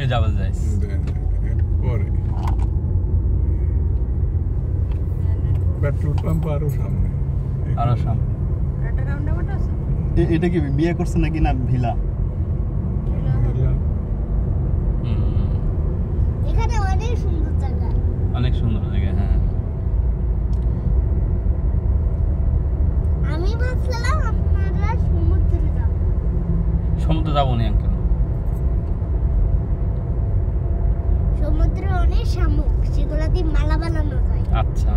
ওকে যাবল যাইস পরে petrol pump আরো সামনে এটা কি বিয়ে করছে নাকি না ভিলা? এখানে অনেক সুন্দর জায়গা, অনেক সুন্দর জায়গা। হ্যাঁ আমি ভাবছিলাম আপনারা সমুদ্রে যাবেন। সমুদ্রে যাবো না আঙ্কেল, সমুদ্রে অনেক শামুক, সেগুলা দিয়ে মালা বানানো যায়। আচ্ছা